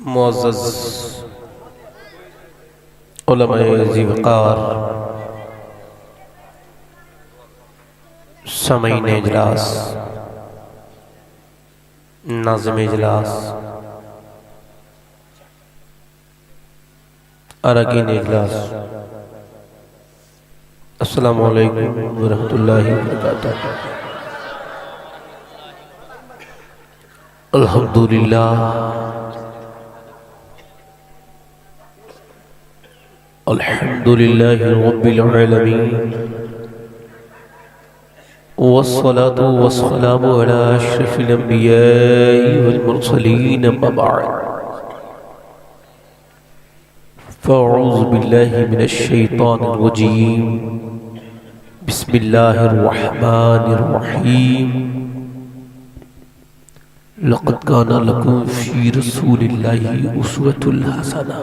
मुअज़्ज़ज़ उलमाए ज़िवक़ार, सामीन इजलास, नाज़िम इजलास, अरकान इजलास, अस्सलामु अलैकुम व रहमतुल्लाहि व बरकातुहू। अल्हम्दुलिल्लाह अल्हम्दुलिल्लाहि रब्बिल आलमीन वस्सलातु वस्सलामु अला अशरफिल अंबिया'i वल मुरसलीन, अम्मा बअद। फ़अऊज़ु बिल्लाहि मिनश शैतानिर रजीम, बिस्मिल्लाहिर रहमानिर रहीम। लक़द काना लकुम फ़ी रसूलिल्लाहि उस्वतुन हसना,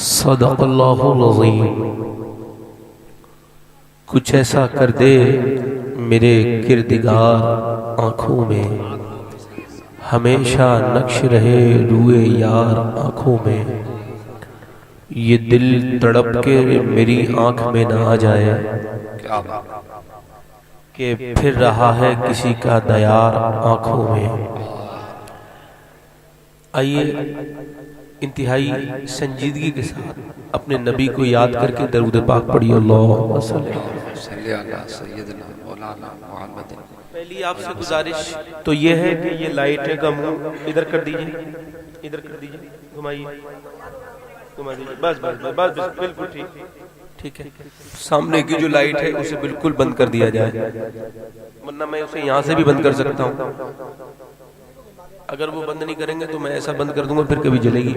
सदक़ल्लाहुल अज़ीम। कुछ ऐसा कर दे मेरे किरदिगार आँखों में, हमेशा नक्श रहे रूए यार आँखों में। ये दिल तड़प के मेरी आँख में ना आ जाए कि फिर रहा है किसी का दयार आँखों में। आइए इंतहाई संजीदगी के साथ अपने नबी को याद करके दरूद पाक पढ़िए। अल्लाहुम्मा सल्ली अला सय्यिदना मौलाना मुहम्मद। पहली आपसे गुजारिश तो ये है कि ये लाइट का मुंह इधर कर दीजिए, इधर कर दीजिए, घुमाइए, घुमा दीजिए, बस बस बस बस, बस बिल्कुल ठीक ठीक है। सामने की जो लाइट है उसे बिल्कुल बंद कर दिया जाए, वरना मैं उसे यहाँ से भी बंद कर सकता हूँ। अगर वो बंद नहीं करेंगे तो मैं ऐसा बंद कर दूंगा, फिर कभी जलेगी।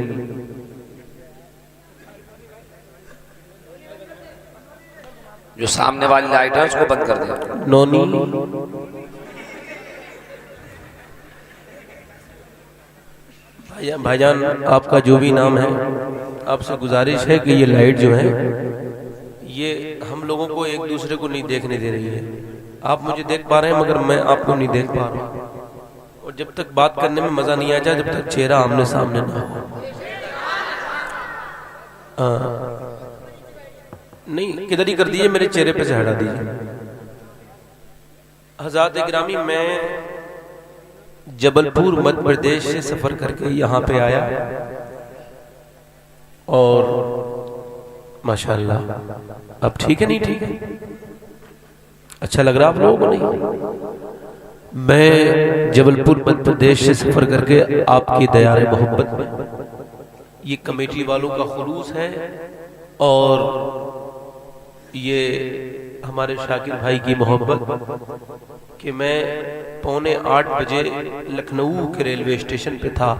जो सामने वाली लाइट है उसको बंद कर दिया। नोनी भाईजान, आपका जो भी नाम है, आपसे गुजारिश है कि ये लाइट जो है ये हम लोगों को एक दूसरे को नहीं देखने दे रही है। आप मुझे देख पा रहे हैं मगर मैं आपको नहीं देख पा रहा हूँ। और जब तक बात करने में मजा नहीं आ जाए, जब तक चेहरा आमने सामने ना हो। नहीं, किधर ही कर दीजिए, मेरे चेहरे पे से हटा दीजिए। हज़रात इकरामी, मैं जबलपुर मध्य प्रदेश से सफर करके यहाँ पे आया और माशाअल्लाह अब ठीक है, नहीं ठीक है, अच्छा लग रहा आप लोगों को? नहीं, मैं जबलपुर मध्य प्रदेश से सफर करके आपकी दयार मोहब्बत में, ये कमेटी वालों का खुलूस है और ये हमारे शाकिर भाई की मोहब्बत कि मैं 7:45 बजे लखनऊ के रेलवे स्टेशन पे था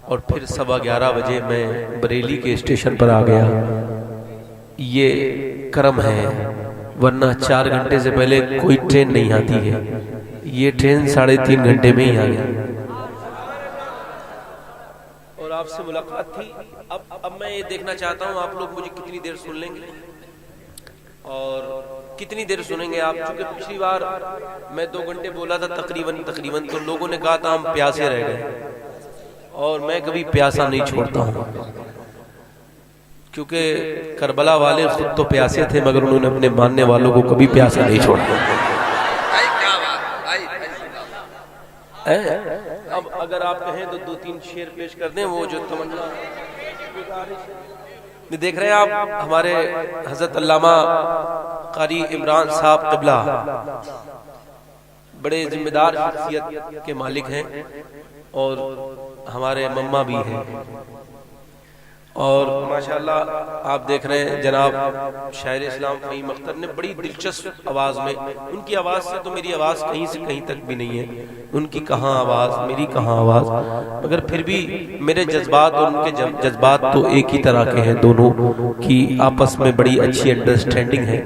और फिर 11:15 बजे मैं बरेली के स्टेशन पर आ गया। ये करम है, वरना 4 घंटे से पहले कोई ट्रेन नहीं आती है। ये ट्रेन 3.5 घंटे में ही आ गई और आपसे मुलाकात थी। अब मैं ये देखना चाहता हूँ आप लोग मुझे कितनी देर सुन लेंगे और कितनी देर सुनेंगे आप। चूंकि पिछली बार मैं 2 घंटे बोला था तकरीबन, तो लोगों ने कहा था हम प्यासे रह गए, और मैं कभी प्यासा नहीं छोड़ता हूँ, क्योंकि करबला वाले खुद तो प्यासे थे मगर उन्होंने अपने मानने वालों को कभी प्यासा नहीं छोड़ा। अब अगर आप कहें तो 2-3 शेर पेश कर दें, वो जो तमन्ना देख रहे हैं आप, हमारे हजरत अल्लामा कारी इमरान साहब क़िबला बड़े जिम्मेदार शख्सियत के मालिक हैं और हमारे मम्मा भी हैं। और माशाअल्लाह आप देख रहे हैं जनाब शायर इस्लाम फ़हीम अख्तर ने बड़ी दिलचस्प आवाज़ में, उनकी आवाज़ से तो मेरी आवाज़ कहीं से कहीं तक भी नहीं है, उनकी कहाँ आवाज़ मेरी कहाँ आवाज़, मगर फिर भी मेरे जज्बात और उनके जज्बात तो एक ही तरह के हैं, दोनों की आपस में बड़ी अच्छी अंडरस्टैंडिंग है।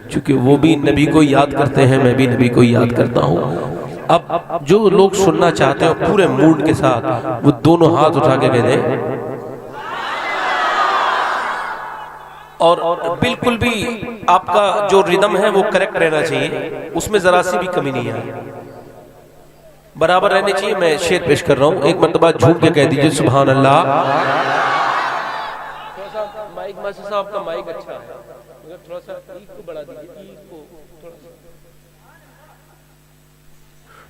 चूँकि वो भी नबी को याद करते हैं, मैं भी नबी को याद करता हूँ। अब जो लोग सुनना चाहते हैं पूरे मूड के साथ वो दोनों हाथ उठा के कह दें और बिल्कुल भी आपका जो रिदम है वो करेक्ट रहना चाहिए, उसमें जरा सी भी कमी नहीं है। बराबर रहने चाहिए। मैं शेर पेश कर रहा हूँ, एक मरतबा झूम के कह दीजिए सुभान अल्लाह। थोड़ा सा माइक मास्टर साहब का माइक अच्छा है, मगर थोड़ा सा ई को बढ़ा दीजिए, ई को थोड़ा सा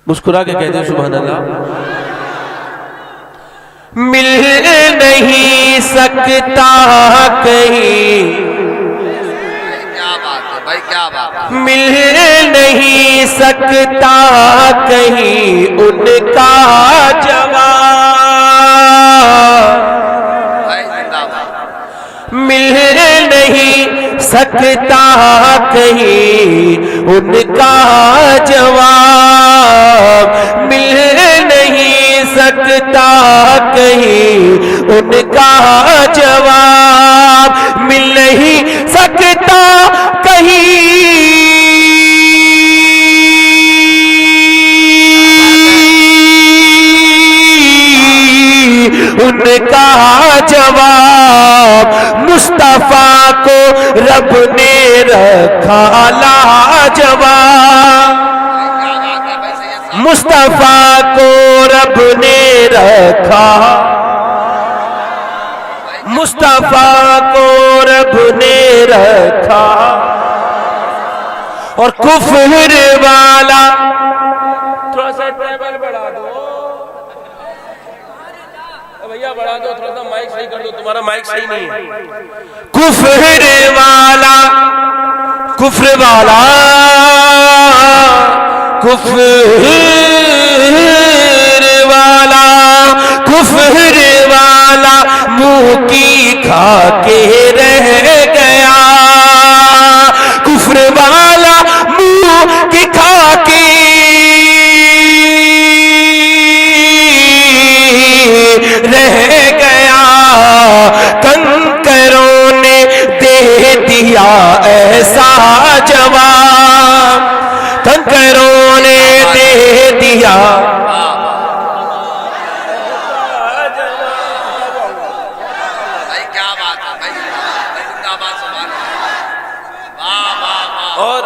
मुस्कुरा के कह दीजिए सुभान अल्लाह। मिल नहीं सकता कहीं, क्या बात है भाई, क्या बात है। मिल नहीं सकता कहीं उनका जवाब, भाई जिंदाबाद। मिल नहीं सकता कहीं उनका जवाब, मिल नहीं सकता कहीं उनका जवाब, मिल नहीं सकता कहीं उनका जवाब। मुस्तफा को रब ने रखा लाजवाब, मुस्तफा को रब ने रखा, मुस्तफा को रब ने रखा। और कुफ्र वाला, थोड़ा सा टेबल बढ़ा दो भैया, बढ़ा दो थोड़ा सा, माइक सही कर दो, तुम्हारा माइक सही नहीं है। कुफ्र वाला, कुफ्र वाला, कुफ्र वाला, कुफ्र वाला मुंह की खा के रह गया, कुफ्र वाला मुंह की खा के रह गया। कंकरों ने दे दिया ऐसा जवाब, कंकरों ने दे दिया। भाई क्या बात है भाई, जिंदाबाद सुभान अल्लाह। वाह वाह वाह। और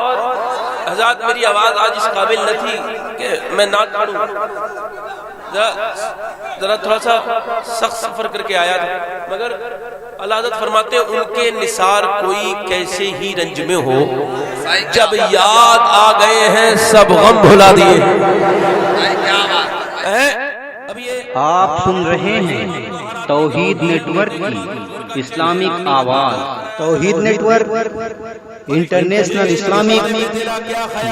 हज़रत मेरी आवाज आज इस काबिल न थी कि मैं नात पढ़ूं, जरा थोड़ा सा सख्त सफर करके आया था, मगर अल्लाह हज़रत फरमाते हैं उनके निसार कोई कैसे ही रंज में हो, जब याद आ गए हैं सब गम भुला दिए। भाई क्या बात है। अब ये आप सुन रहे हैं तौहीद नेटवर्क की इस्लामिक आवाज। Tauheed network international Islamic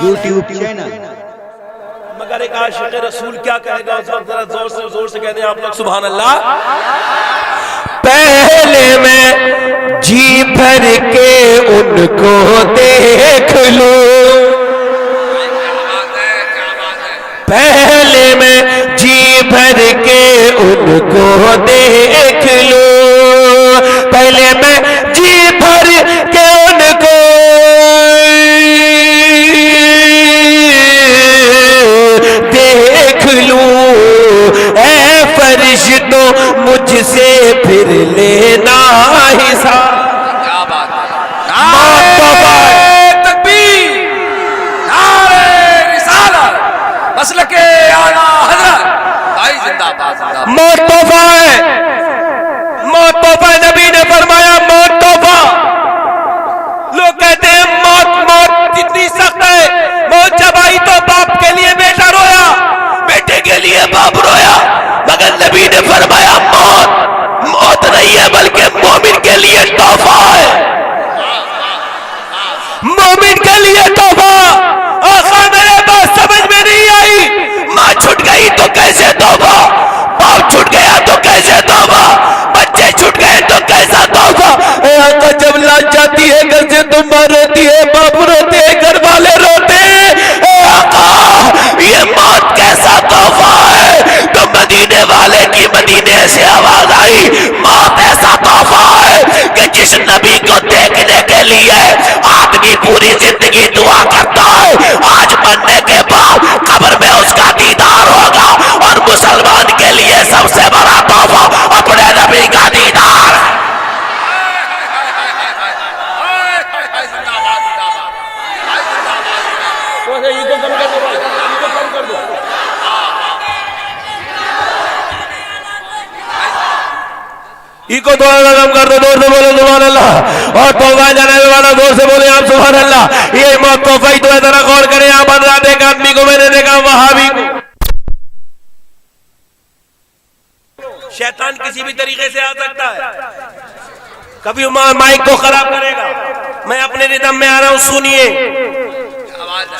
YouTube channel. मगर एक आशिक़ रसूल क्या कहेगा उस वक्त, जरा जोर से कहते हैं आप लोग सुभान अल्लाह। पहले मैं जी भर के उनको देख लूं, पहले मैं जी भर के उनको देख लूं, पहले मैं जी भर के उनको देख लूं, ऐ फरिश्तों मुझसे फिर लेना हिसाब। क्या बात है। तकबीर, नारे रिसालत, मसलके आला हज़रत। भाई जिंदाबाद जिंदाबाद। मौत तोहफा है, मौत तोहफा, नबी ने फरमाया मौत तोहफा। लोग कहते हैं मौत मौत कितनी सख्त है, मौत जब आई तो बाप के लिए बेटा रोया, बेटे के लिए बाप रोया, मगर नबी ने फरमाया मौत मौत नहीं है बल्कि मोमिन के लिए तोहफा है, मोमिन के लिए तोहफा। आखा मेरे बात समझ में नहीं आई, माँ छूट गई तो कैसे तोहफा, बाप छूट गया तो कैसे तोहफा, बच्चे छूट गए तो कैसा तोहफा। आका जब लाज जाती है घर से तो माँ रोती है, बाप रोते हैं, घर वाले रोते हैं। आका ये मौत कैसा तोहफा है, तो मदीने वाले की मदीने से आवाज आई, मौत ऐसा तोहफा है कि जिस नबी को देखने के लिए आदमी पूरी जिंदगी दुआ करता है, आज मरने के बाद कब्र में उसका दीदार होगा। और मुसलमान के लिए सबसे बड़ा तोहफा अपने नबी का दीदार। इको थोड़ा सा कम कर दो, जोर से बोले सुभान अल्लाह। और तौबा जनाने वाला जोर से बोले आप सुभान अल्लाह। ये मौत तोहफा ही तो है, जरा गौर करें। आप रात एक आदमी को मैंने देखा वहाबी को, शैतान किसी भी तरीके से आ सकता है, कभी माइक को खराब करेगा। मैं अपने रिदम में आ रहा हूं, सुनिए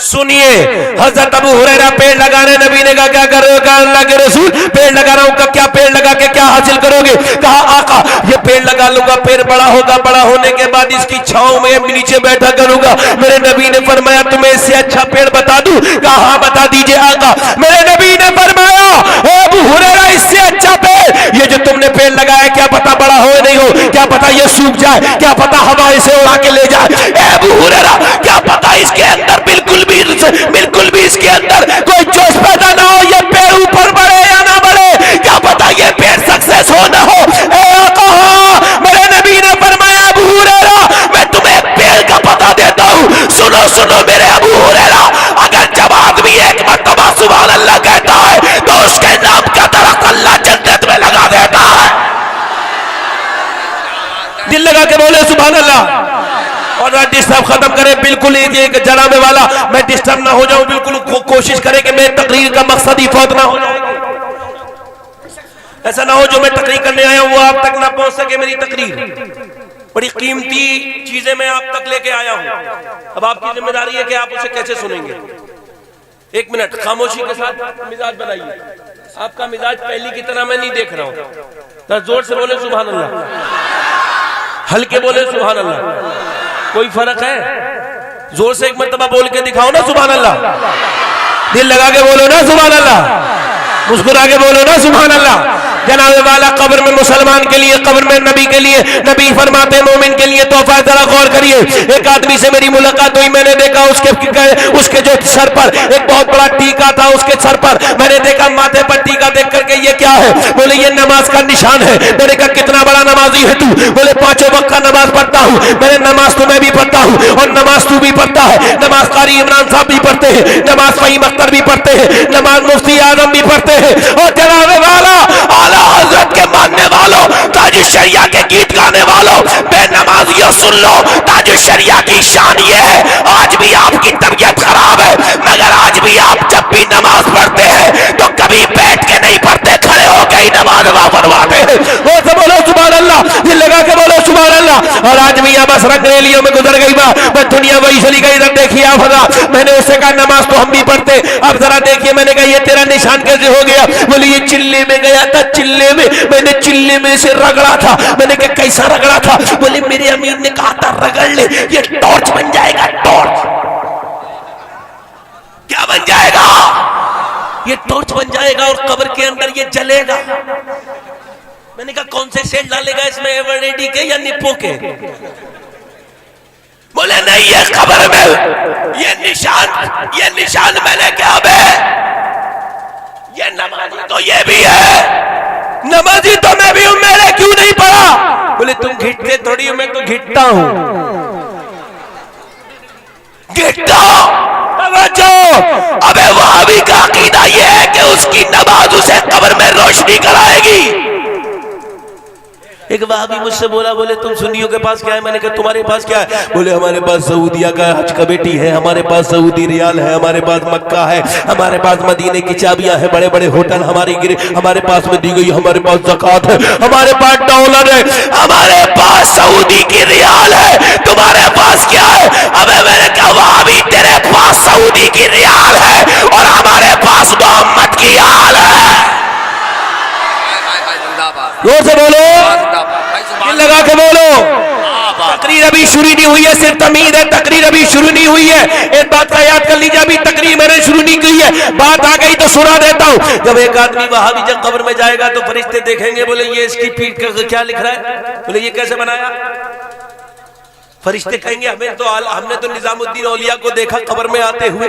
सुनिए। हजरत अबू हुरैरा पेड़ लगाने, नबी ने कहा क्या कर रहे हो? कहा अल्लाह के रसूल पेड़ लगा रहा हूं। कहा क्या पेड़ लगा के क्या हासिल करोगे? कहा आका ये पेड़ लगा लूंगा, पेड़ बड़ा होगा, बड़ा होने के बाद इसकी छांव में नीचे बैठा करूंगा। मेरे नबी ने फरमाया तुम्हें इससे अच्छा पेड़ बता दूं? कहा हाँ बता दीजिए आका। मेरे नबी ने फरमाया अबू हुरैरा इससे अच्छा पेड़ ये जो तुमने पेड़ लगाया, क्या पता बड़ा हो नहीं हो, क्या पता ये सूख जाए, क्या पता हवा इसे उड़ा के ले जाए। अबू हुरैरा क्या पता इसके अंदर बिल्कुल भी इसके अंदर कोई जोश पैदा ना हो, ये पेड़ ऊपर बढ़े या ना बढ़े, क्या पता ये पेड़ सक्सेस हो ना हो। मेरे नबी ने फरमाया अबू हुरैरा मैं तुम्हें एक पेड़ का पता देता हूं, सुनो सुनो मेरे अबू हुरैरा, अगर जब आदमी एक मर्तबा सुभान अल्लाह कहता है तो उसके नाम का दरख्त अल्लाह जन्नत में लगा देता है। दिल लगा के बोले सुभान अल्लाह। और डिस्टर्ब खत्म करें, बिल्कुल ये जनाबे वाला मैं डिस्टर्ब ना हो जाऊं, बिल्कुल कोशिश करें कि मेरी तकरीर का मकसद ही फौत ना हो जाए। ऐसा ना हो जो मैं तकरीर करने आया हूं वो आप तक ना पहुंच सके। मेरी तकरीर बड़ी कीमती चीजें मैं आप तक लेके आया हूं। अब आपकी जिम्मेदारी है कि आप उसे कैसे सुनेंगे। एक मिनट खामोशी के साथ मिजाज बनाइए। आपका मिजाज पहली की तरह मैं नहीं देख रहा हूं। जोर से बोले सुभान अल्लाह, हल्के बोले सुभान अल्लाह। कोई फर्क है? जोर से एक मर्तबा बोल के दिखाओ ना सुभान अल्लाह। दिल लगा के बोलो ना सुभान अल्लाह, मुस्कुरा के बोलो ना सुभान अल्लाह। जनाबे वाला कब्र में मुसलमान के लिए, कब्र में नबी के लिए, नबी फरमाते मोमिन के लिए तोहफा। जरा गौर करिए, एक आदमी से मेरी मुलाकात हुई, मैंने देखा उसके जो सर पर एक बहुत बड़ा टीका था, उसके सर पर मैंने देखा माथे पर टीका देख करके ये क्या है? बोले ये नमाज का निशान है। मैंने कहा कितना बड़ा नमाजी है तू? बोले 5 वक्त का नमाज पढ़ता हूँ। मैंने नमाज तो मैं भी पढ़ता हूँ और नमाज तू भी पढ़ता है। नमाज कारी इमरान साहब भी पढ़ते हैं, नमाज फहीम अख्तर भी पढ़ते हैं, नमाज मुफ्ती आजम भी पढ़ते हैं। और जनाबे वाला आला हजरत के मानने वालों, ताजु शरिया के गीत गाने वालों, बेनमाजियों सुन लो, ताजु शरिया की शान ये है आज भी आपकी तबीयत खराब है मगर आज भी आप जब भी नमाज पढ़ते हैं तो कभी बैठ के नहीं पढ़ते, खड़े होकर ही नमाज पढ़वाते हैं। वो से बोलो सुभान अल्लाह, दिल लगा के बोलो सुभान अल्लाह। और आज भी बस रंगरेलियों में गुजर गई मैं दुनिया वही चली गई। इधर देखिए आप मैंने उससे कहा नमाज तो हम भी पढ़ते, अब जरा देखिए। मैंने कहा ये तेरा निशान कैसे हो गया? बोले ये चिल्ले में गया था, चिल्ले में मैंने चिल्ले में से रगड़ा था। मैंने कहा कैसा रगड़ा था? बोले मेरे अमीर ने कहा था रगड़ ले, ये टॉर्च बन जाएगा। टॉर्च क्या बन जाएगा? ये टॉर्च बन जाएगा और कब्र के अंदर ये जलेगा। मैंने कहा कौन से सेल डालेगा इसमें, एवररेडी के या निप्पो के? बोले नहीं ये कब्र में ये निशान मैंने क्या बे, ये नमाजी तो ये भी है, नमाजी तो मैं भी हूं, मैंने क्यों नहीं पढ़ा? बोले तुम घिटते थोड़ी हो, मैं तो घिटता हूं। घिटता अबे वहाबी का अकीदा ये है कि उसकी नमाज उसे कब्र में रोशनी कराएगी। एक वहाबी मुझसे बोला, बोले तुम सुन्नियों के पास क्या है? मैंने कहा तुम्हारे पास क्या है? बोले हमारे पास सऊदिया का हज कमेटी है, हमारे पास सऊदी रियाल है, हमारे पास मक्का है, हमारे पास मदीने की चाबियां है, बड़े बड़े होटल हमारे पास में दी गई, हमारे पास ज़कात है, हमारे पास डॉलर है, हमारे पास सऊदी की रियाल है, तुम्हारे पास क्या है? अबे मैंने कहा वहाबी तेरे पास सऊदी की रियाल है और हमारे पास मोहम्मद की आल है। जोर से बोलो, दिल लगा के बोलो। तकरीर अभी शुरू नहीं हुई है, सिर्फ तमीद है, तकरीर अभी शुरू नहीं हुई है। एक बात का याद कर लीजिए, अभी तकरीर मैंने शुरू नहीं की है, बात आ गई तो सुना देता हूँ। जब एक आदमी वहाबी जब कब्र में जाएगा तो फरिश्ते देखेंगे, बोले ये इसकी पीठ का क्या लिख रहा है? बोले ये कैसे बनाया? फरिश्ते कहेंगे हमने तो निजामुद्दीन औलिया को देखा कब्र में आते हुए,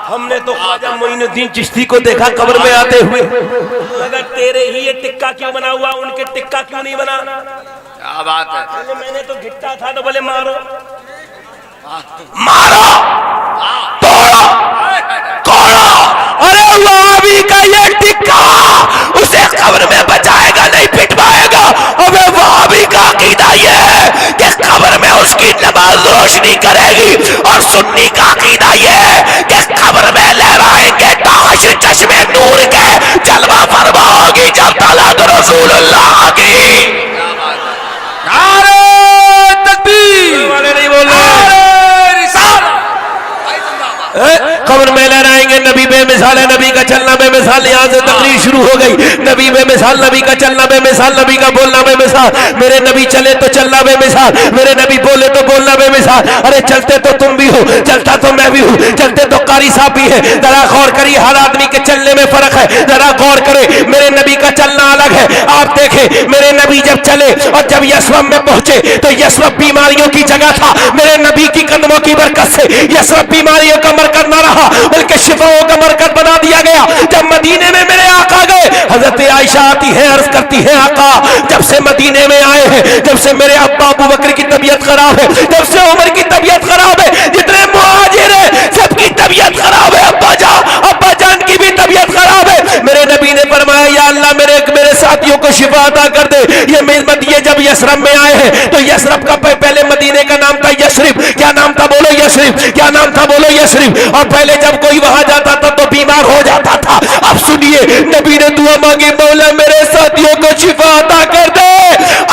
हमने तो ख्वाजा मोइनुद्दीन चिश्ती को देखा कब्र में आते हुए, मगर तेरे ही ये टिक्का क्यों बना हुआ, उनके टिक्का क्यों नहीं बना? क्या बात है? मैंने तो घिट्टा था तो बोले मारो तोड़ो कोड़ो। अरे वहाबी का ये टिक्का उसे कब्र में बचाएगा नहीं, अकीदा यह है कि कब्र में उसकी नमाज रोशनी करेगी, और सुन्नी का अकीदा यह है कि कब्र में लहराएंगे ताश चश्मे नूर के, जलवा फरमा होगी जब तलक रसूलुल्लाह की। नारे तकबीर वाले नहीं बोल रहे, कब्र में लहराएंगे नबी बेमिसाल है, नबी का चलना बेमिसाल। यहाँ से तकरीर शुरू हो गई, नबी बेमिसाल, नबी का चलना बेमिसाल, नबी का बोलना बेमिसाल। मेरे नबी चले तो चलना बेमिसाल, मेरे नबी बोले तो बोलना बेमिसाल। अरे चलते तो तुम भी हो, चलता तो मैं भी हूँ, चलते तो कारी साहब भी है। जरा गौर करिए, हर आदमी के चलने में फर्क है, जरा गौर करे। मेरे नबी का चलना अलग है। आप देखें, मेरे नबी जब चले और जब यशरब में पहुंचे तो यशरब बीमारियों की जगह था। मेरे नबी की कदमों की बरकत से यशरब बीमारियों का मरकज न रहा, बल्कि शिफाओं का मरकज बना दिया गया। जब मदीने में मेरे आका गए, हजरत आयशा आती है, अर्ज करती है, आका जब से मदीने में आए हैं, जब से मेरे अब्बा अबू बकर की तबीयत खराब है, जब से उमर की तबीयत खराब है, जितने मुहाजिर हैं सबकी तबीयत खराब है, अब्बा जान की भी तबीयत खराब है। मेरे नबी ने फरमाया, या अल्लाह मेरे साथियों को शिफा अता कर दे। ये जब यशरब में आए हैं तो यशरब का पहले मदीने का नाम था यशरिब। क्या नाम था बोलो? यशरिब। क्या नाम था बोलो? यशरिब। और पहले जब कोई वहां जाता था तो बीमार हो जाता था। अब सुनिए, नबी ने दुआ मांगी, मौला मेरे साथियों को शिफा अता कर दे।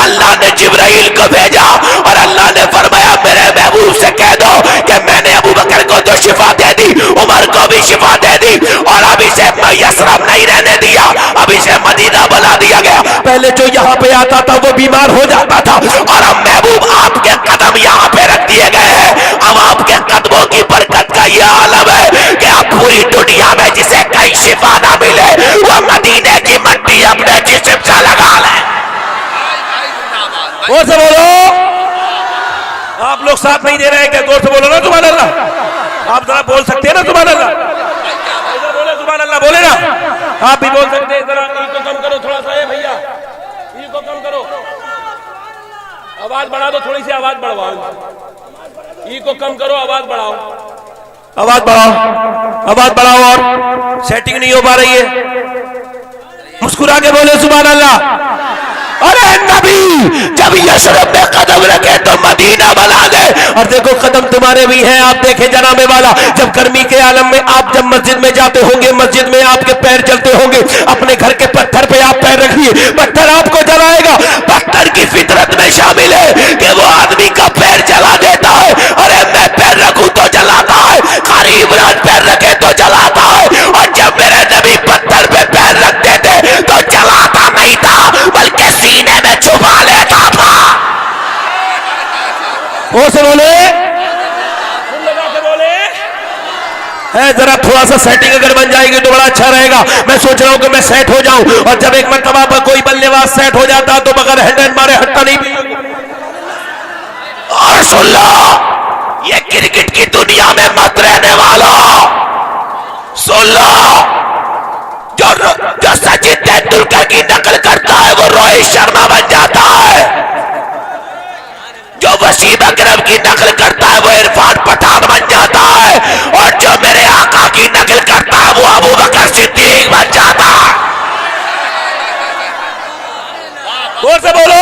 अल्लाह ने जिब्राइल को भेजा और अल्लाह ने फरमाया, मेरे महबूब से कह दो कि मैंने अबू बकर को तो शिफा दे दी, उमर को भी शिफा दे दी, और अब इसे यशरब नहीं रहने दिया, अब इसे मदीना बना दिया गया। पहले जो यहाँ पे आता था वो बीमार हो जाता था, और अब महबूब आपके कदम यहाँ पे रख दिए गए हैं। अब आपके कदमों की बरकत का यह आलम है कि अब पूरी दुनिया में जिसे कहीं शिफा ना मिले वो मदीने की मट्टी अपने जिस्म से लगा ले। जोर से बोलो। आप लोग साथ नहीं दे रहे हैं क्या? जोर से बोलो ना सुभान अल्लाह। आप जरा बोल सकते हैं ना सुभान अल्लाह? बोले सुभान अल्लाह, बोले ना। आप भी बोल सकते हैं। जरा ई को कम करो थोड़ा सा, है भैया, ई को कम करो, आवाज बढ़ा दो, थोड़ी सी आवाज बढ़ाओ। ई को कम करो, आवाज बढ़ाओ, आवाज बढ़ाओ, आवाज बढ़ाओ। और सेटिंग नहीं हो पा रही है। मुस्कुरा के बोले सुभान अल्लाह। अरे नबी जब यशरब में कदम रखे तो मदीना बना दे। और देखो कदम तुम्हारे भी हैं। आप देखें जनाबे वाला, जब गर्मी के आलम में आप जब मस्जिद में जाते होंगे, मस्जिद में आपके पैर चलते होंगे, अपने घर के पत्थर पे आप पैर रखिए, पत्थर आपको जलाएगा। पत्थर की फितरत में शामिल है कि वो आदमी का पैर जला देता है। अरे मैं पैर रखूं तो जलाता है, कारी इमरान पैर रखे तो जलाता है। और जब मेरे नबी पत्थर पे पैर रखते थे तो जलाता नहीं था, बल्कि सीने में छुपा लेता था। वो से बोले, लगा के बोले है। जरा थोड़ा सा सेटिंग अगर बन जाएगी तो बड़ा अच्छा रहेगा। मैं सोच रहा हूं कि मैं सेट हो जाऊं, और जब एक मरतबा पर कोई बल्लेबाज सेट हो जाता तो बगैर हैंड मारे हटता नहीं। और सुन लो, ये क्रिकेट की दुनिया में मत रहने वाला, सुन लो, जो सचिन तेंदुलकर की नकल करता है वो रोहित शर्मा बन जाता है, जो वसीम अकरम की नकल करता है वो इरफान पठान बन जाता है, और जो मेरे आका की नकल करता है वो अबू बकर सिद्दीक बन जाता है। जोर से बोलो,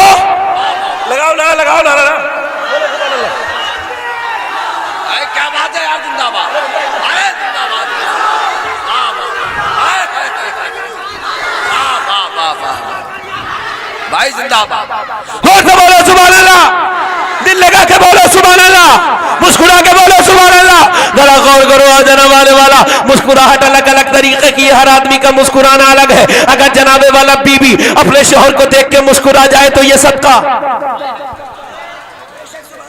लगाओ ना, लगाओ ना, ना। क्या बात है यार, जिंदाबाद, अरे जिंदाबाद, भाई जिंदाबाद। जोर से बोलो सुभान अल्लाह, दिल लगा के बोलो सुभान अल्लाह, मुस्कुरा के बोलो सुभान अल्लाह। जरा गौर करो, जनाबे वाला मुस्कुराहट अलग अलग तरीके की, हर आदमी का मुस्कुराना अलग है। अगर जनाबे वाला बीबी अपने शौहर को देख के मुस्कुरा जाए तो ये सदका,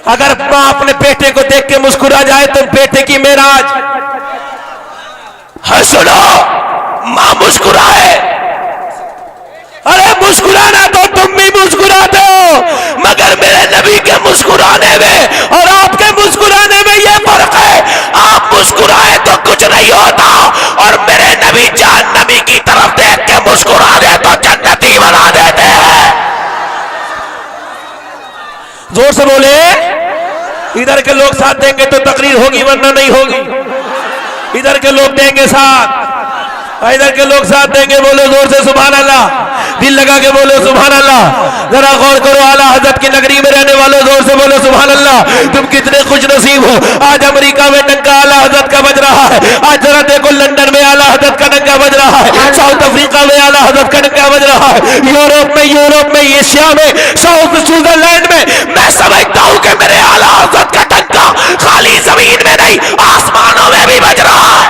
अगर मां अपने बेटे को देख के मुस्कुरा जाए तो बेटे की मेराज। हाँ सुनो, मां मुस्कुराए, अरे मुस्कुराना तो तुम भी मुस्कुराते हो, मगर मेरे नबी के मुस्कुराने में और आपके मुस्कुराने में यह फर्क है। आप मुस्कुराए तो कुछ नहीं होता, और मेरे नबी जहन्नमी की तरफ देख के मुस्कुरा दे तो जन्नती बना देते हैं। जोर से बोले। इधर के लोग साथ देंगे तो तकरीर होगी, वरना नहीं होगी। इधर के लोग देंगे साथ, इधर के लोग साथ देंगे, बोलो जोर से सुभान अल्लाह, दिल लगा के बोलो सुभान अल्लाह। जरा गौर करो, आला हजरत की नगरी में रहने वालों जोर से बोलो सुभान अल्लाह। तुम कितने खुश नसीब हो, आज अमेरिका में डंका आला हजरत का बज रहा है। आज जरा देखो लंदन में आला हजरत का डंका बज रहा है, साउथ अफ्रीका में आला हजरत का डंका बज रहा है, यूरोप में एशिया में, साउथ स्विट्जरलैंड में। मैं समझता हूं कि मेरे आला हजरत का डंका खाली जमीन में नहीं, आसमानों में भी बज रहा है,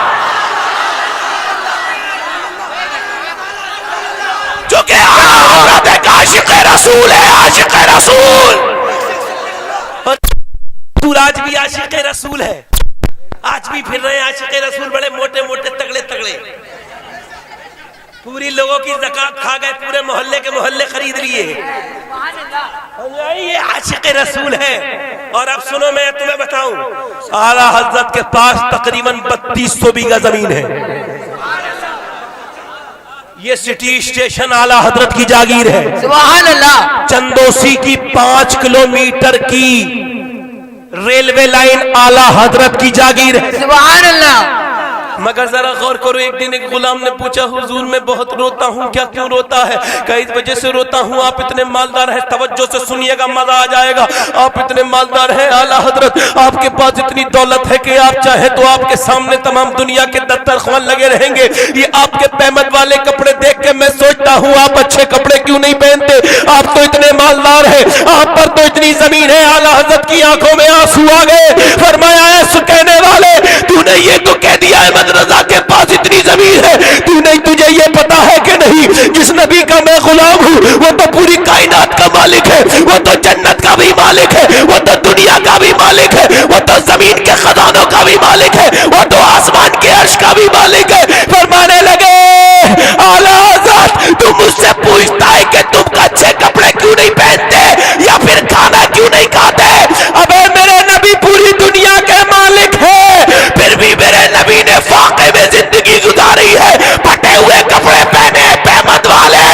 क्योंकि आला हजरत एक आशिक रसूल है, आशिक रसूल। और आज भी आशिक रसूल है, आज भी फिर रहे आशिक रसूल, बड़े मोटे मोटे तगड़े तगड़े, पूरी लोगों की ज़कात खा गए, पूरे मोहल्ले के मोहल्ले खरीद लिए। ये आशिक रसूल है। और अब सुनो, मैं तुम्हें बताऊं, आला हजरत के पास तकरीबन 3200 बीघा जमीन है। ये सिटी स्टेशन आला हजरत की जागीर है। सुभान अल्लाह। चंदोसी की 5 किलोमीटर की रेलवे लाइन आला हजरत की जागीर है। सुभान अल्लाह। मगर जरा गौर करो, एक दिन एक गुलाम ने पूछा, हुजूर मैं बहुत रोता हूँ। क्या क्यों रोता है? कई इस वजह से रोता हूँ, आप इतने मालदार हैं, तवज्जो से सुनिएगा, मजा आ जाएगा। आप इतने मालदार हैं आला हजरत, आपके पास इतनी दौलत है कि आप चाहे तो आपके सामने तमाम दुनिया के दस्तरखान लगे रहेंगे। ये आपके पैमत वाले कपड़े देख के मैं सोचता हूँ आप अच्छे कपड़े क्यों नहीं पहनते? आप तो इतने मालदार हैं, आप पर तो इतनी जमीन है। आला हजरत की आंखों में आंसू आ गए। फरमाया, ऐसा कहने वाले, तूने ये तो कह दिया है रज़ा के पास इतनी जमीन है, तू नहीं, तुझे ये पता है कि नहीं, जिस नबी का मैं गुलाम हूँ वो तो पूरी कायनात का मालिक है, वो तो जन्नत का भी मालिक है, वो तो दुनिया का भी मालिक है, वो तो जमीन के खजानों का भी मालिक है, वो तो आसमान के अर्श का भी मालिक है। फरमाने लगे, आला हज़रत तू मुझसे पूछता है कि तुम अच्छे कपड़े क्यों नहीं पहनते या फिर खाना क्यों नहीं खाते? अबे मेरे नबी पूरी दुनिया के मालिक है, फिर भी मेरे नबी ने फाके में जिंदगी गुजारी है, फटे हुए कपड़े पहने पैमत वाले।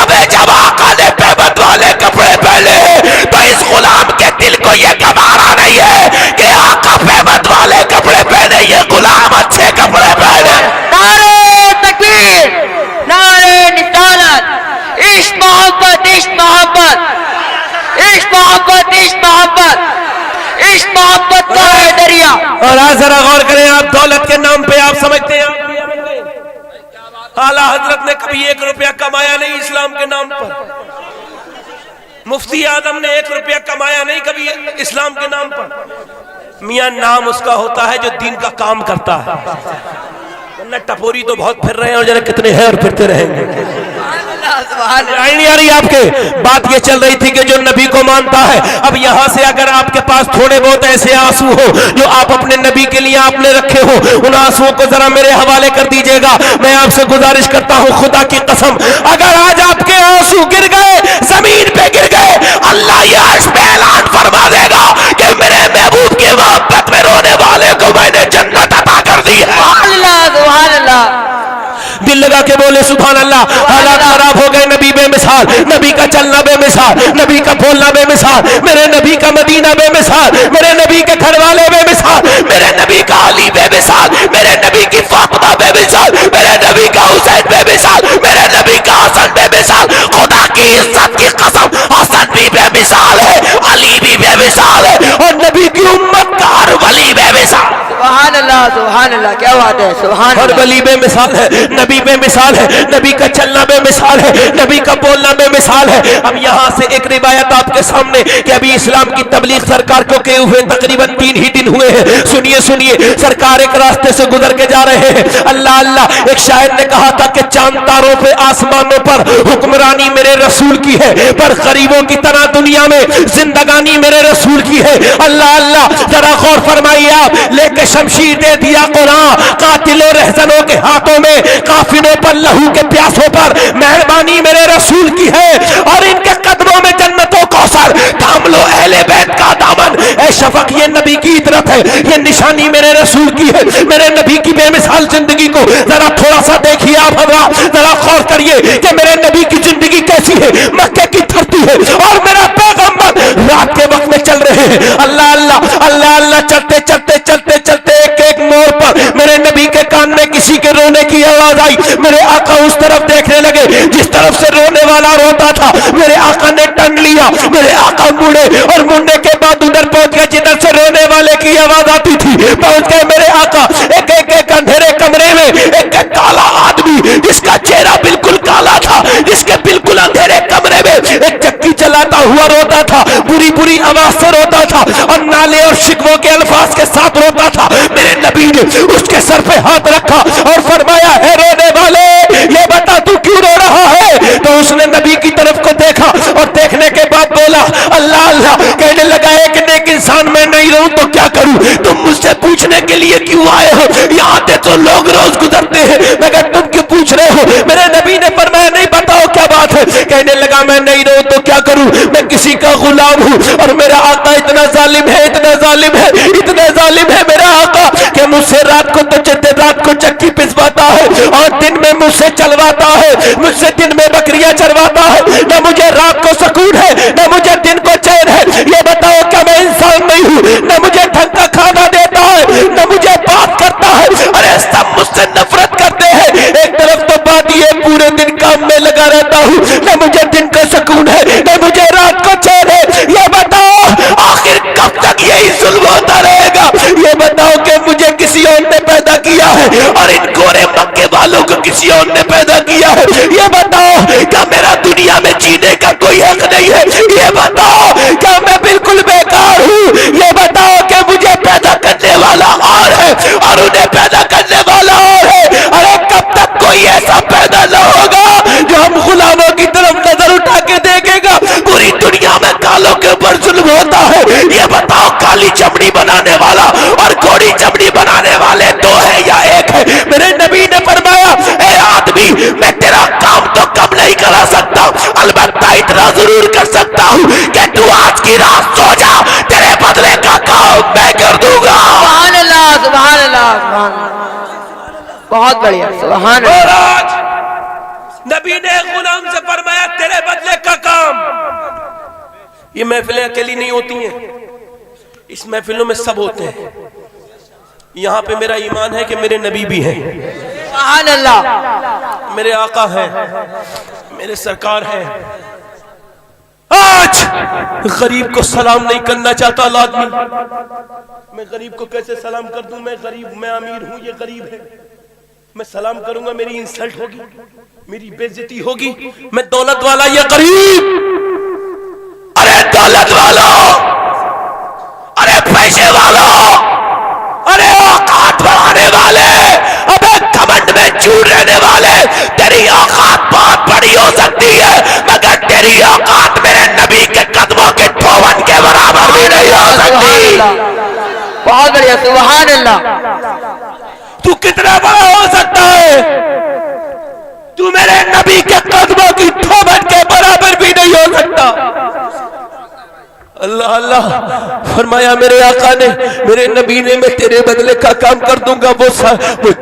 अबे जब आका ने पैमत वाले कपड़े पहने तो इस गुलाम के दिल को ये गवारा नहीं है कि आका पैमत वाले कपड़े पहने, ये गुलाम अच्छे कपड़े पहने। नारे तकबीर, नारे निसारत, इश्क मोहब्बत, इश्क मोहब्बत, इश्क मोहब्बत, इश्क मोहब्बत, इश्क मोहब्बत का है दरिया। और आज जरा गौर करें, आप दौलत के नाम पे आप समझते हैं आला हजरत ने कभी 1 रुपया कमाया नहीं इस्लाम के नाम पर। मुफ्ती आजम ने 1 रुपया कमाया नहीं कभी इस्लाम के नाम पर। मियां नाम उसका होता है जो दीन का काम करता है, वरना टपोरी तो बहुत फिर रहे हैं और जरा कितने हैं और फिरते रहेंगे। नहीं आ रही आपके बात ये चल रही थी कि जो नबी को मानता है, अब यहां से अगर आपके पास थोड़े बहुत ऐसे आंसू हो जो आप अपने नबी के लिए आपने रखे हो, उन आंसुओं को जरा मेरे हवाले कर दीजिएगा। मैं आपसे गुजारिश करता हूं, खुदा की कसम, अगर आज आपके आंसू गिर गए, जमीन पे गिर गए, अल्लाह ये अर्श पे ऐलान फरमा देगा कि मेरे महबूब की मोहब्बत में रोने वाले को मैंने जन्नत अता कर दी है। सुभान अल्लाह। दिल लगा के बोले सुभान अल्लाह। हालात खराब हो गए, नबी बेमिसाल, नबी का चलना बेमिसाल, नबी का बोलना बेमिसाल, मेरे नबी का मदीना बेमिसाल, मेरे नबी के घर वाले बेमिसाल, मेरे नबी का अली बेमिसाल, मेरे नबी की फातिमा बेमिसाल, मेरे नबी का हुसैन बेमिसाल, मेरे नबी का हसन बेमिसाल। खुदा की इज्जत की कसम, हसन भी बेमिसाल है, अली भी बेमिसाल है, और नबी की उम्मत का हर वली बेमिसाल। सुभान अल्लाह, सुभान अल्लाह, क्या बात है, सुभान हर अल्लाह। वली बेमिसाल है, नबी बेमिसाल है, नबी का चलना बेमिसाल है, नबी का बोलना बेमिसाल है। अब यहाँ से एक रिवायत आपके सामने कि अभी इस्लाम की तबलीग सरकार को किए हुए तकरीबन 3 ही दिन हुए हैं। सुनिए सुनिए, सरकार एक रास्ते से गुजर के जा रहे हैं। अल्लाह अल्लाह, एक शायर ने कहा था कि चांद तारों पे आसमानों पर हुक्मरानी मेरे रसूल की है, पर गरीबों की तरह दुनिया में जिंदगानी मेरे रसूल की है। अल्लाह अल्लाह, जरा गौर फरमाइए आप, लेके शमशीर दे दिया कुरान, कातिलों रहजनों के हाथों में, काफिलों पर लहू के प्यासों पर मेहरबानी मेरे रसूल की है, और इनके कदमों में जन्नतों कौसर, थाम लो अहले बैत का दामन। ऐ शफक, ये नबी की इतरत है, ये निशानी मेरे रसूल की है। मेरे नबी की बेमिसाल जिंदगी को जरा थोड़ा सा देखिए आप हजरात, जरा गौर करिए कि मेरे नबी की जिंदगी कैसी है। मक्के की धरती है और मेरा पैगंबर रात के वक्त में चल रहे हैं। अल्लाह अल्लाह, अल्लाह अल्लाह, चलते चलते चलते चलते एक एक मोड़ पर मेरे नबी के कान में किसी के रोने की आवाज आई, मेरे आका उस तरफ देखने लगे जिस तरफ से रोने वाला रोता था। मेरे आका ने टंग लिया, मेरे आका मुड़े और मुड़ने के बाद उधर पहुंच गए जिधर से रोने वाले की आवाज आती थी। पहुंच गए मेरे आका, एक अंधेरे कमरे में एक काला आदमी जिसका चेहरा बिल्कुल काला था, जिसके बिल्कुल अंधेरे कमरे में एक चक्की चलाता हुआ रोता था, बुरी बुरी आवाज से रोता था और नाले और शिकवों के अल्फाज के साथ रोता था। मेरे नबी ने उसके सर पे हाथ रखा और फरमाया, है रोने वाले, ये बता तू क्यों रो रहा है? तो उसने नबी की तरफ को देखा और देखने के बाद बोला, अल्लाह अल्लाह। कहने लगा, एक नेक इंसान मैं नहीं रहूं तो क्या करूं? तुम मुझसे पूछने के लिए क्यों आए हो? यहाँ पे तो लोग रोज गुजरते हैं, मगर तुम क्यों पूछ रहे हो? मेरे नबी ने फरमाया, नहीं बताओ क्या बात है? कहने लगा, मैं नहीं रहूं तो क्या करूं, मैं किसी का गुलाम हूं और मेरा आका इतना जालिम है, इतना जालिम है, इतना जालिम है मेरा आका कि मुझसे रात को चक्की पिसवाता है और दिन में मुझसे चलवाता है, मुझसे दिन में बकरियां चरवाता है। न मुझे रात को सुकून है, न मुझे दिन को चैन है। ये बताओ क्या मैं इंसान नहीं हूं? न मुझे ढंग का खाना देता है, न मुझे बात करता है। अरे सब मुझसे नफरत करते हैं। एक तरफ तो बात ये, पूरे दिन काम में लगा रहता हूं, न मुझे दिन का सुकून है, न मुझे रात को चैन है। ये बताओ आखिर कब तक यही जुल्म होता रहेगा? ये बताओ कि मुझे किसी और ने पैदा किया है और इन गोरे मक्के वालों को किसी और ने पैदा किया है। ये बताओ क्या मेरा दुनिया में जीने का कोई हक नहीं है? ये बताओ क्या मैं बिल्कुल बेकार हूँ? ये बताओ कि मुझे पैदा करने वाला और है और उन्हें पैदा करने वाला और है। अरे कब तक कोई ऐसा पैदा न होगा जो हम गुलामों की तरफ नजर उठा के देखेगा? पूरी दुनिया में कालों के ऊपर जुल्म होता है। ये बताओ काली चमड़ी बनाने वाला और घोड़ी चमड़ी बनाने वाले दो है या एक है? मेरे नबी ने फरमाया, ए आदमी, मैं तेरा काम तो कम नहीं करा सकता, अलबत्ता इतना जरूर कर सकता हूँ कि तू आज की रात सो जा, तेरे बदले का काम मैं कर दूंगा। सुभान अल्लाह, सुभान अल्लाह, सुभान अल्लाह। बहुत बढ़िया, सुभान और अल्लाह। आज नबी ने गुलाम से फरमाया, तेरे बदले का काम। ये महफिलें अकेली नहीं होती हैं, इस महफिलों में सब होते हैं। यहाँ पे मेरा ईमान है कि मेरे नबी भी हैं, सुभान अल्लाह। मेरे आका हैं, मेरे सरकार हैं। आज गरीब को सलाम नहीं करना चाहता आदमी। मैं गरीब को कैसे सलाम कर दूं? मैं गरीब, मैं अमीर हूं, ये गरीब है। मैं सलाम करूंगा, मेरी इंसल्ट होगी, मेरी बेइज्जती होगी। मैं दौलत वाला, ये गरीब। अरे दौलत वालों, अरे पैसे वालों, अरे औकात बढ़ाने वाले, अबे घमंड में चूर रहने वाले, तेरी औकात बहुत बड़ी हो सकती है मगर तेरी औकात मेरे नबी के कदमों के ठोवन के बराबर भी नहीं हो सकती। बहुत बढ़िया, सुभान अल्लाह। तू कितना बड़ा हो सकता है? तू मेरे नबी के कदमों की ठोवन के बराबर भी नहीं हो सकता। अल्लाह अल्लाह फरमाया, मेरे आका ने, मेरे नबी ने, मैं तेरे बदले का काम कर दूंगा। वो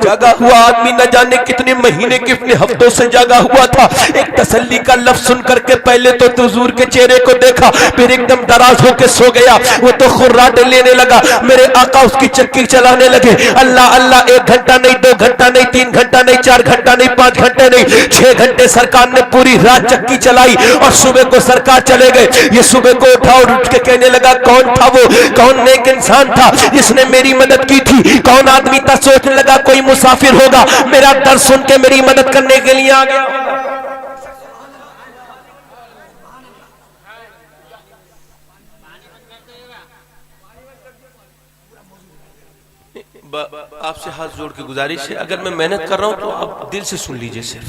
जागा हुआ आदमी न जाने कितने महीने कितने हफ्तों से जागा हुआ था। एक तसल्ली का लफ्ज सुन करके पहले तो हुजूर के चेहरे को देखा, फिर एकदम दराज होके सो गया। वो तो खुर्राटे लेने लगा। मेरे आका उसकी चक्की चलाने लगे। अल्लाह अल्लाह, 1 घंटा नहीं, 2 घंटा नहीं, 3 घंटा नहीं, 4 घंटा नहीं, 5 घंटे नहीं, 6 घंटे सरकार ने पूरी रात चक्की चलाई और सुबह को सरकार चले गए। ये सुबह को उठा और के कहने लगा, कौन था वो? कौन नेक इंसान था जिसने मेरी मदद की थी? कौन आदमी था? सोचने लगा कोई मुसाफिर होगा, मेरा दर्द सुन के मेरी मदद करने के लिए आ गया। आपसे हाथ जोड़ के गुजारिश है, अगर मैं मेहनत कर रहा हूं तो आप दिल से सुन लीजिए। सिर्फ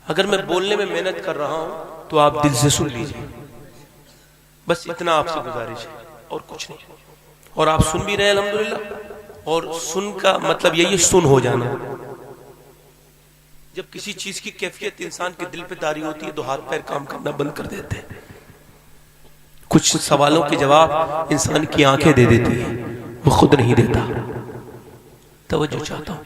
अगर मैं बोलने में मेहनत कर रहा हूं तो आप दिल से सुन लीजिए। बस इतना आपसे गुजारिश है और कुछ नहीं। और आप सुन भी रहे हैं अल्हम्दुलिल्लाह। और सुन का मतलब यही सुन हो जाना। जब किसी चीज की कैफियत इंसान के दिल पे तारी होती है तो हाथ पैर काम करना बंद कर देते हैं। कुछ सवालों के जवाब इंसान की आंखें दे देती है, वो खुद नहीं देता। तवज्जो चाहता हूं।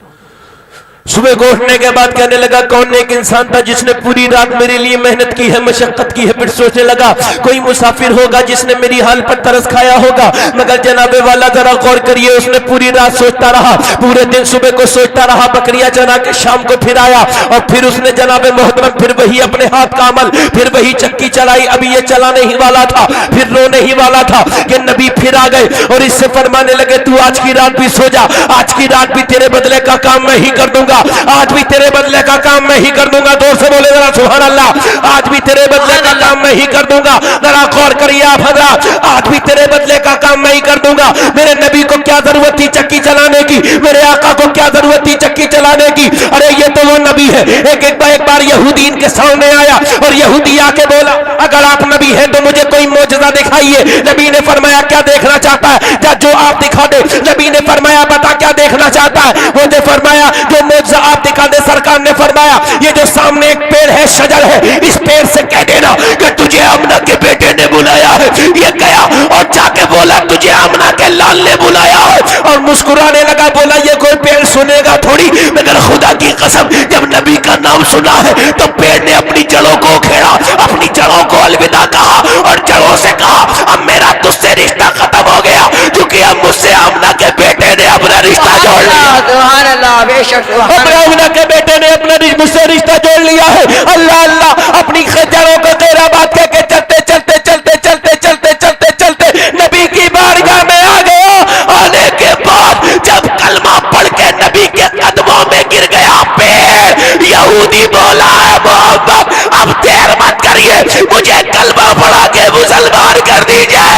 सुबह को उठने के बाद कहने लगा कौन एक इंसान था जिसने पूरी रात मेरे लिए मेहनत की है, मशक्कत की है। फिर सोचने लगा कोई मुसाफिर होगा जिसने मेरी हाल पर तरस खाया होगा। मगर जनाबे वाला जरा गौर करिए, उसने पूरी रात सोचता रहा, पूरे दिन सुबह को सोचता रहा, बकरियां चना के शाम को फिर आया और फिर उसने जनाबे मोहतरम फिर वही अपने हाथ का अमल, फिर वही चक्की चलाई। अभी ये चलाने ही वाला था, फिर रोने ही वाला था कि नबी फिर आ गए और इससे फरमाने लगे तू आज की रात भी सो जा, आज की रात भी तेरे बदले का काम मैं ही कर दूंगा, आज भी तेरे बदले का काम मैं ही कर दूंगा। जोर से बोले जरा सुभान अल्लाह। आज भी तेरे बदले का काम मैं ही कर दूंगा। जरा गौर करिए आप हज़रात, आज भी तेरे बदले का काम मैं ही कर दूंगा। मेरे नबी को क्या जरूरत थी चक्की चलाने की, मेरे आका को क्या जरूरत थी चक्की चलाने की। अरे ये तो वो नबी है। एक बार यहूदी इनके सामने आया और यहूदी आके बोला अगर आप नबी हैं तो मुझे कोई मौजज़ा दिखाइए। नबी ने फरमाया क्या देखना चाहता है, जो आप दिखा दे। नबी ने फरमाया बता क्या देखना चाहता है। मुझे फरमाया जो मौजज़ा आप दिखा दे। सरकार ने फरमाया ये जो सामने एक पेड़ है, शजर है, इस पेड़ से कह देना कि तुझे आमना के बेटे ने बुलाया है। ये गया और जाके बोला तुझे आमना के लाल ने बुलाया है और मुस्कुराने लगा। बोला ये कोई पेड़ सुनेगा थोड़ी, मगर खुदा की कसम जब नबी का नाम सुना है तो पेड़ ने अपनी जड़ों को उखेड़ा, अपनी जड़ों को अलविदा कहा और जड़ों से कहा अब मेरा तुझसे रिश्ता खत्म हो गया, क्योंकि अब मुझसे आमना के बेटे ने अपना रिश्ता जोड़ लिया। सुभान अल्लाह, बेशक आमना के बेटे ने अपना मुझसे रिश्ता जोड़ लिया है। अल्लाह अल्लाह अपनी जड़ों को तेरा बात कह के चलते चलते चलते चलते चलते चलते चलते नबी की बारगाह में आ गया। आने के बाद जब कलमा पढ़ के नबी के कदमों में गिर गया पेड़, यहूदी बोला है मोहम्मद अब देर मत करिए, मुझे कलमा पढ़ा के मुसलमान कर दीजिए।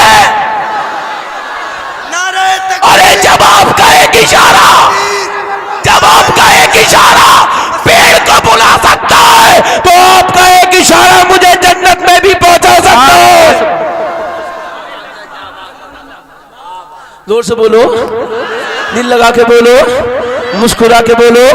अरे जवाब का एक इशारा, जवाब का एक इशारा पेड़ को बुला सकता है तो आपका एक इशारा मुझे जन्नत में भी पहुंचा सकता है। जोर से बोलो, दिल लगा के बोलो, मुस्कुरा के बोलो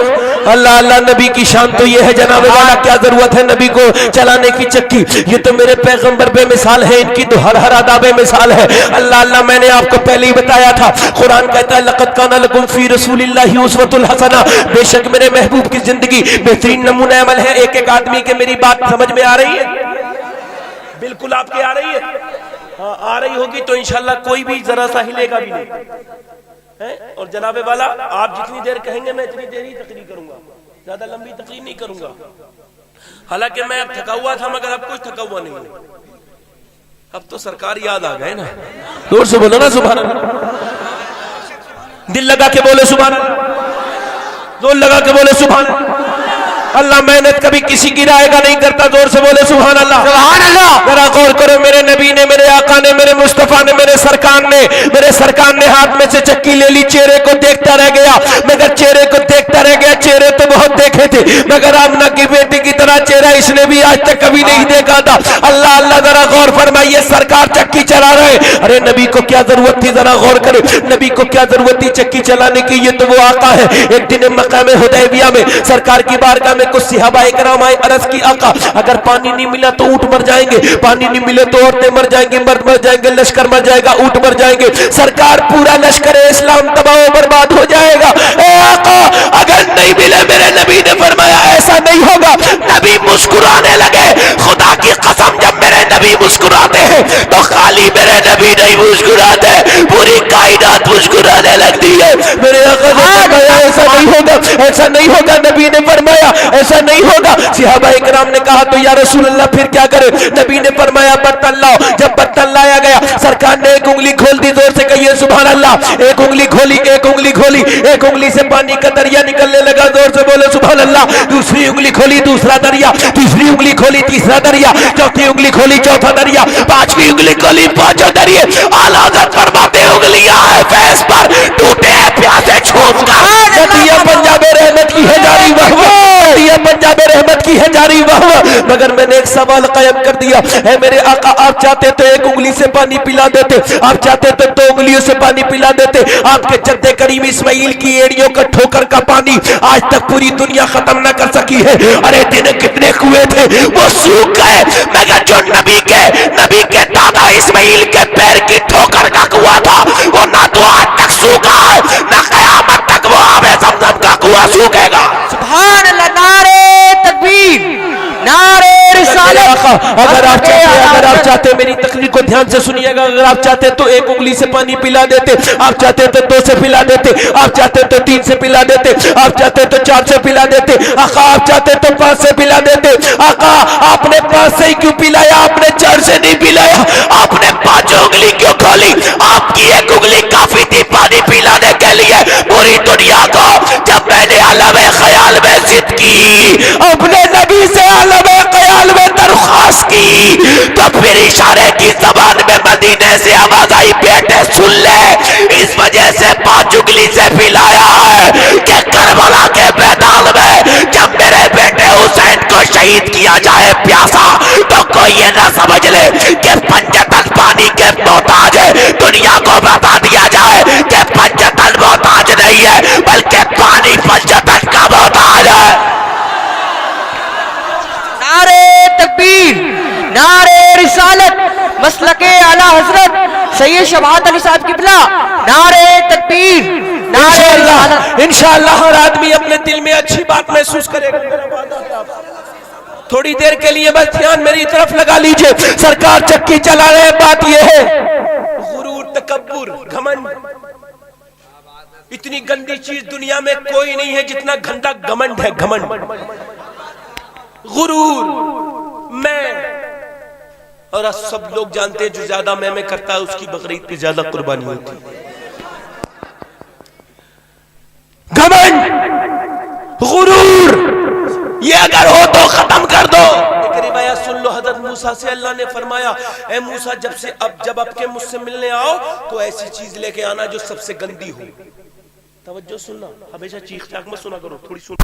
अल्लाह अल्लाह। नबी की शान तो ये है जनाबे वाला, क्या जरूरत है नबी को चलाने की चक्की। ये तो मेरे पैगंबर बेमिसाल है, इनकी तो हर हर अदा बेमिसाल है। अल्लाह अल्लाह मैंने आपको पहले ही बताया था, कुरान कहता है लक़द काना लकुम फी रसूलिल्लाहि उस्वतुल हसना, बेशक मेरे महबूब की जिंदगी बेहतरीन नमूना अमल है। एक एक आदमी के मेरी बात समझ में आ रही है? बिल्कुल आपके आ रही है? हाँ आ रही होगी तो इंशाल्लाह कोई भी जरा सा हिलेगा भी नहीं है। और जनाबे वाला आप जितनी देर कहेंगे मैं इतनी देर ही तकरीर करूंगा, ज्यादा लंबी तकरीर नहीं करूंगा। हालांकि मैं अब थका हुआ था मगर अब कुछ थका हुआ नहीं है। अब तो सरकार याद आ गए ना। जोर से बोलो ना सुभान अल्लाह, दिल लगा के बोले सुभान अल्लाह, जोर लगा के बोले सुभान अल्लाह। अल्लाह मेहनत कभी किसी की रायगा नहीं करता। जोर से बोले सुभान अल्लाह, सुभान अल्लाह। जरा गौर करो, मेरे नबी ने, मेरे आका ने, मेरे मुस्तफा ने, मेरे सरकार ने हाथ में से चक्की ले ली। चेहरे को देखता रह गया, मगर चेहरे को देखता रह गया। चेहरे तो बहुत देखे थे मगर आमना की बेटी की तरह चेहरा इसने भी आज तक कभी नहीं देखा था। अल्लाह अल्लाह जरा गौर फरमाइए, सरकार चक्की चला रहे। अरे नबी को क्या जरूरत थी, जरा गौर करे, नबी को क्या जरूरत थी चक्की चलाने की। ये तो वो आका है। एक दिन मकाम हुदैबिया में सरकार की बारगाह में कुछ सहाबा इकराम आए, अर्ज की आका अगर पानी नहीं मिला तो ऊंट मर जाएंगे, पानी नहीं मिले तो औरतें मर जाएंगे, मर्द मर जाएंगे, लश्कर मर जाएगा, ऊंट मर जाएंगे। सरकार पूरा लश्कर इस्लाम तबाह बर्बाद हो जाएगा। ए आका अगर नहीं मिले, मेरे नबी ने फरमाया ऐसा नहीं होगा। नबी मुस्कुराने लगे। खुदा की कसम जब मेरे नबी मुस्कुराते हैं तो खाली मेरे नबी नहीं मुस्कुराते, पूरी कायनात मुस्कुराने लगती है। मेरे आका ने फरमाया ऐसा नहीं होगा, ऐसा नहीं होगा। नबी ने फरमाया ऐसा नहीं होगा। सहाबा इकराम ने कहा तो या रसूल अल्लाह फिर क्या करे। नबी ने फरमाया बर्तन लाओ। जब बर्तन लाया गया सरकार ने एक उंगली खोल दी। जोर से कहिए सुभान अल्लाह। एक उंगली खोली, एक उंगली खोली, एक उंगली से पानी का दरिया निकलने लगा। जोर से बोले सुभान अल्लाह। दूसरी उंगली खोली, दूसरा दरिया, तीसरी उंगली खोली, तीसरा दरिया, चौथी उंगली खोली, चौथा दरिया, पांचवी उंगली खोली, पांचों दरिये। आला हज़रत फरमाते उंगलियां है फैस पर, टूटे प्यासे छूम कर पंजाबे रहमत की है जारी वह, पंजाबे रहमत की है जारी वह। मगर मैंने एक सवाल कायम कर दिया है मेरे आका, आप चाहते तो एक उंगली से पानी पिला देते, आप चाहते तो दो उंगलियों से पानी पिला देते। आपके जद्दे करीम इस्माइल की एड़ियों का ठोकर का पानी आज तक पूरी दुनिया खत्म न कर सकी है। अरे दिन कितने कुएं थे वो सूख गए, मगर जो नबी के दादा इस्माइल के पैर की ठोकर का कुआं था वो ना तो आज तक सूखा है, ना कयामत तक वो आबे ज़मज़म का कुआं धुआं सूखेगा। सुभान अल्लाह, नारे तकबीर, नारे रिसालत। अगर आप चाहते मेरी तकरीर को ध्यान से सुनिएगा, अगर आप चाहते तो एक उंगली से पानी पिला देते, आप चाहते तो 2 से पिला देते, आप चाहते तो 3 से पिला देते, आप चाहते तो 4 से पिला देते, आका आप चाहते तो 5 से पिला देते। आका आपने 5 से ही क्यों पिलाया, आपने 4 से नहीं पिलाया, आपने 5 उंगली क्यों खोली? आपकी एक उंगली काफी थी पानी पिलाने के लिए पूरी दुनिया को। जब मैंने आलम ख्याल में जिद की, अपने नबी से आलम ख्याल में दरख्वास्त की, तो फिर इशारे की जबान में मदीने से आवाज आई, बेटे सुन ले, इस वजह से 5 उंगली से पिलाया है कि करबला के मैदान में जब मेरे बेटे हुसैन को शहीद किया जाए प्यासा, तो कोई ये ना समझ ले कि पंजतन पानी के मोहताज है। दुनिया को बता दिया जाए कि पंजतन मोहताज नहीं है, बल्कि पानी पंजतन का मोहताज है। नारे तकबीर, नारे रिसालत, मसलके आला हजरत सैयद शबात अली साहब किबला, नारे तकबीर, नारे रिसालत। इंशाअल्लाह हर आदमी अपने दिल में अच्छी बात महसूस करेगा। थोड़ी देर के लिए बस ध्यान मेरी तरफ लगा लीजिए, सरकार चक्की चला रहे हैं। बात यह है, गुरूर, तकब्बुर, घमंड, इतनी गंदी चीज दुनिया में कोई नहीं है जितना गंदा घमंड है। घमंड, गुरूर, मैं, और आज सब लोग जानते हैं जो ज्यादा मैं करता है उसकी बकरीद पे ज्यादा कुर्बानी होती है। घमंड, गुरूर, ये अगर हो तो खत्म कर दो। एक रिवायत सुन लो, हजरत मूसा से अल्लाह ने फरमाया, ए मूसा जब आपके मुझसे मिलने आओ तो ऐसी चीज लेके आना जो सबसे गंदी हो। तवज्जो सुनना, हमेशा चीख चाक मत सुना करो, थोड़ी सुन।